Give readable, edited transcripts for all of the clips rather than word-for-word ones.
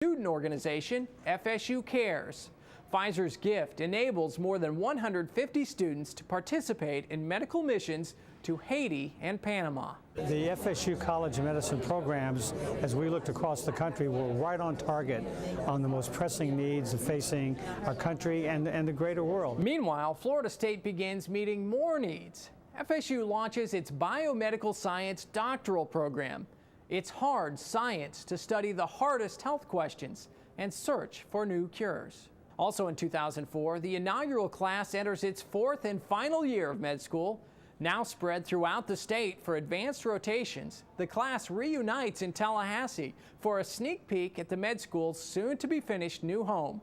Student organization, FSU Cares. Pfizer's gift enables more than 150 students to participate in medical missions to Haiti and Panama. The FSU College of Medicine programs, as we looked across the country, were right on target on the most pressing needs facing our country and the greater world. Meanwhile, Florida State begins meeting more needs. FSU launches its biomedical science doctoral program. It's hard science to study the hardest health questions and search for new cures. Also in 2004, the inaugural class enters its fourth and final year of med school. Now spread throughout the state for advanced rotations, the class reunites in Tallahassee for a sneak peek at the med school's soon-to-be-finished new home.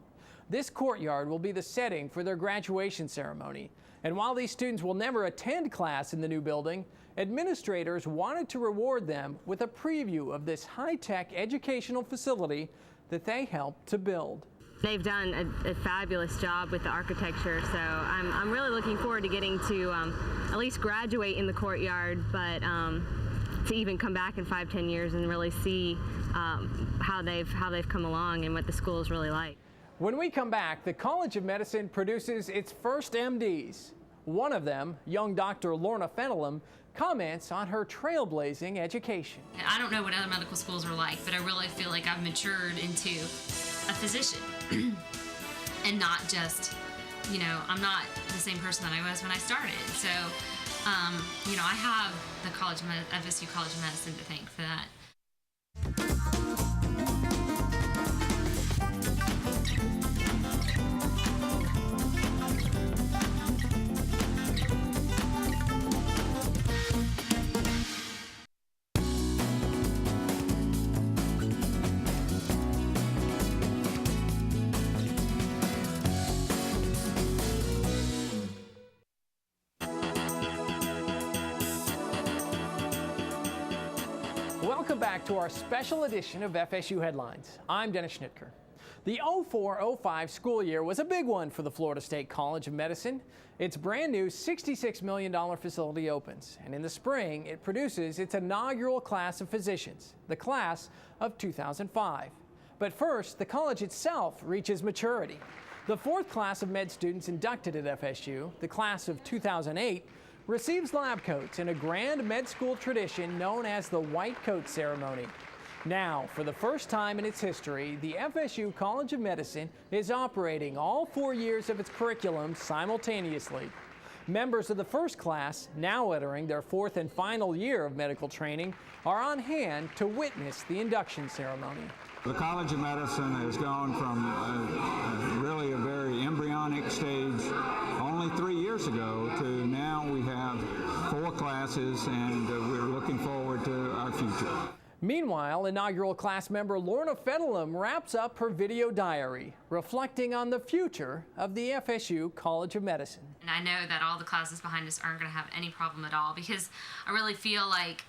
This courtyard will be the setting for their graduation ceremony. And while these students will never attend class in the new building, administrators wanted to reward them with a preview of this high-tech educational facility that they helped to build. They've done a fabulous job with the architecture, so I'm really looking forward to getting to at least graduate in the courtyard, but to even come back in 5-10 years and really see how they've come along and what the school is really like. When we come back, the College of Medicine produces its first MDs. One of them, young Dr. Lorna Fenelum, comments on her trailblazing education. I don't know what other medical schools are like, but I really feel like I've matured into a physician and not just, I'm not the same person that I was when I started. So, I have the FSU College of Medicine to thank for that. Welcome back to our special edition of FSU Headlines. I'm Dennis Schnittker. The 04-05 school year was a big one for the Florida State College of Medicine. Its brand new $66 million facility opens, and in the spring it produces its inaugural class of physicians, the class of 2005. But first, the college itself reaches maturity. The fourth class of med students inducted at FSU, the class of 2008, receives lab coats in a grand med school tradition known as the White Coat Ceremony. Now, for the first time in its history, the FSU College of Medicine is operating all 4 years of its curriculum simultaneously. Members of the first class, now entering their fourth and final year of medical training, are on hand to witness the induction ceremony. The College of Medicine has gone from really a very embryonic stage only 3 years ago to now we have 4 classes, and we're looking forward to our future. Meanwhile, inaugural class member Lorna Fenelum wraps up her video diary, reflecting on the future of the FSU College of Medicine. And I know that all the classes behind us aren't going to have any problem at all, because I really feel like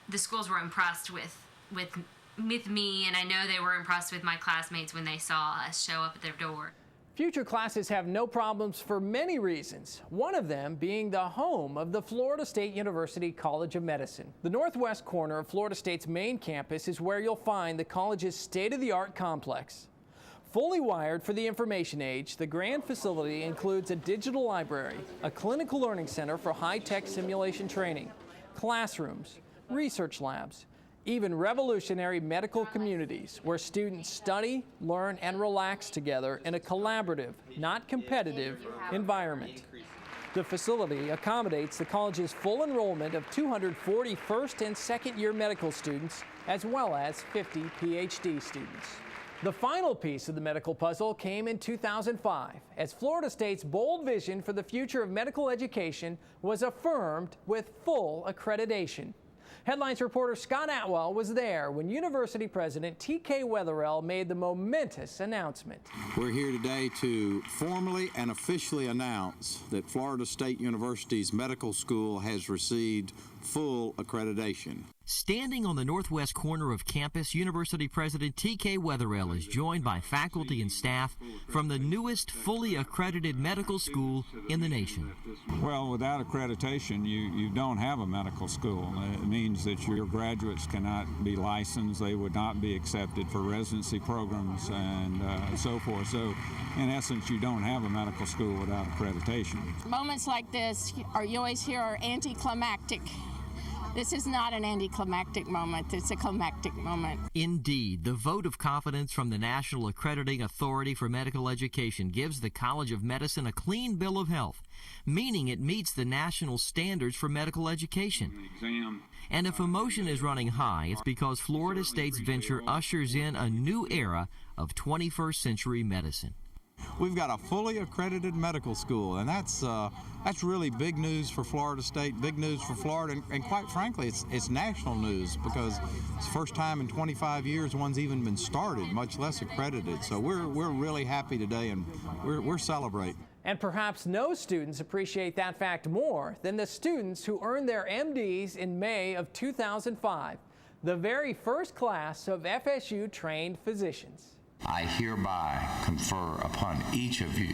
the schools were impressed with me, and I know they were impressed with my classmates when they saw us show up at their door. Future classes have no problems for many reasons, one of them being the home of the Florida State University College of Medicine. The northwest corner of Florida State's main campus is where you'll find the college's state-of-the-art complex. Fully wired for the information age, the grand facility includes a digital library, a clinical learning center for high-tech simulation training, classrooms, research labs, even revolutionary medical communities where students study, learn, and relax together in a collaborative, not competitive environment. The facility accommodates the college's full enrollment of 240 first and second year medical students, as well as 50 PhD students. The final piece of the medical puzzle came in 2005, as Florida State's bold vision for the future of medical education was affirmed with full accreditation. Headlines reporter Scott Atwell was there when University President T.K. Wetherell made the momentous announcement. We're here today to formally and officially announce that Florida State University's medical school has received full accreditation. Standing on the northwest corner of campus, University President T.K. Wetherell is joined by faculty and staff from the newest fully accredited medical school in the nation. Well, without accreditation, you don't have a medical school. It means that your graduates cannot be licensed, they would not be accepted for residency programs and so forth. So, in essence, you don't have a medical school without accreditation. Moments like this, you always hear, are anticlimactic. This is not an anticlimactic moment, it's a climactic moment. Indeed, the vote of confidence from the National Accrediting Authority for Medical Education gives the College of Medicine a clean bill of health, meaning it meets the national standards for medical education. And if emotion is running high, it's because Florida State's venture ushers in a new era of 21st century medicine. We've got a fully accredited medical school, and that's really big news for Florida State, big news for Florida, and quite frankly, it's national news because it's the first time in 25 years one's even been started, much less accredited. So we're really happy today, and we're celebrating. And perhaps no students appreciate that fact more than the students who earned their MDs in May of 2005, the very first class of FSU-trained physicians. I hereby confer upon each of you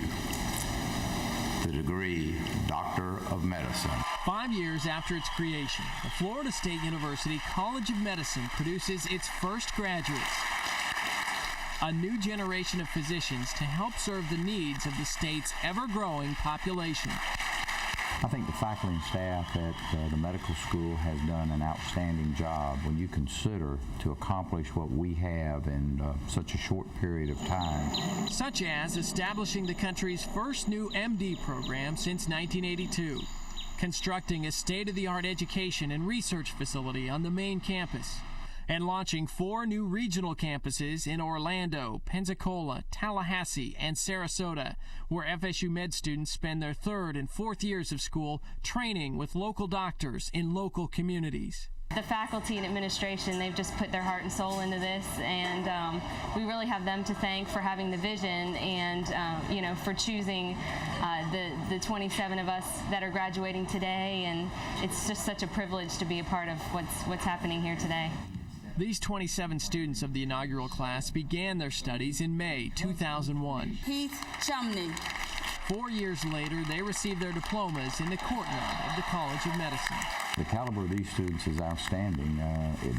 the degree Doctor of Medicine. 5 years after its creation, the Florida State University College of Medicine produces its first graduates, a new generation of physicians to help serve the needs of the state's ever-growing population. I think the faculty and staff at the medical school has done an outstanding job when you consider to accomplish what we have in such a short period of time. Such as establishing the country's first new MD program since 1982, constructing a state-of-the-art education and research facility on the main campus, and launching 4 new regional campuses in Orlando, Pensacola, Tallahassee, and Sarasota, where FSU Med students spend their 3rd and 4th years of school training with local doctors in local communities. The faculty and administration, they've just put their heart and soul into this, and we really have them to thank for having the vision and for choosing the 27 of us that are graduating today, and it's just such a privilege to be a part of what's happening here today. These 27 students of the inaugural class began their studies in May 2001. Heath Chumney. 4 years later, they received their diplomas in the courtyard of the College of Medicine. The caliber of these students is outstanding.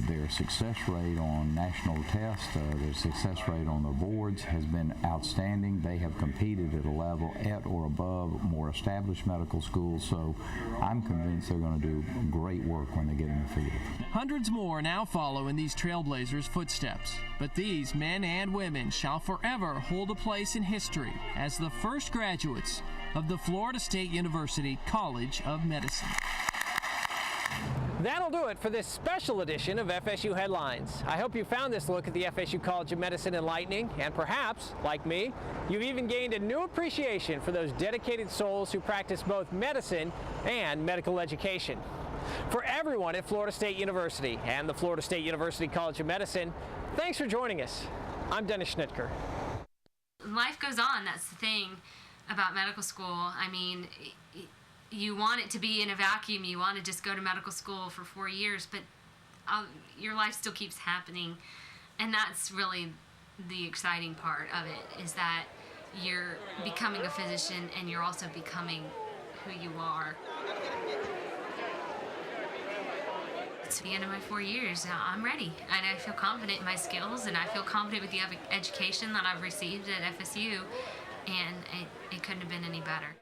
Their success rate on national tests, their success rate on their boards has been outstanding. They have competed at a level at or above more established medical schools, so I'm convinced they're going to do great work when they get in the field. Hundreds more now follow in these trailblazers' footsteps, but these men and women shall forever hold a place in history as the first graduates of the Florida State University College of Medicine. That'll do it for this special edition of FSU Headlines. I hope you found this look at the FSU College of Medicine enlightening, and perhaps, like me, you've even gained a new appreciation for those dedicated souls who practice both medicine and medical education. For everyone at Florida State University and the Florida State University College of Medicine, thanks for joining us. I'm Dennis Schnittker. Life goes on. That's the thing about medical school. I mean, you want it to be in a vacuum. You want to just go to medical school for 4 years, but your life still keeps happening. And that's really the exciting part of it, is that you're becoming a physician and you're also becoming who you are. It's the end of my 4 years. I'm ready, and I feel confident in my skills, and I feel confident with the education that I've received at FSU, and it couldn't have been any better.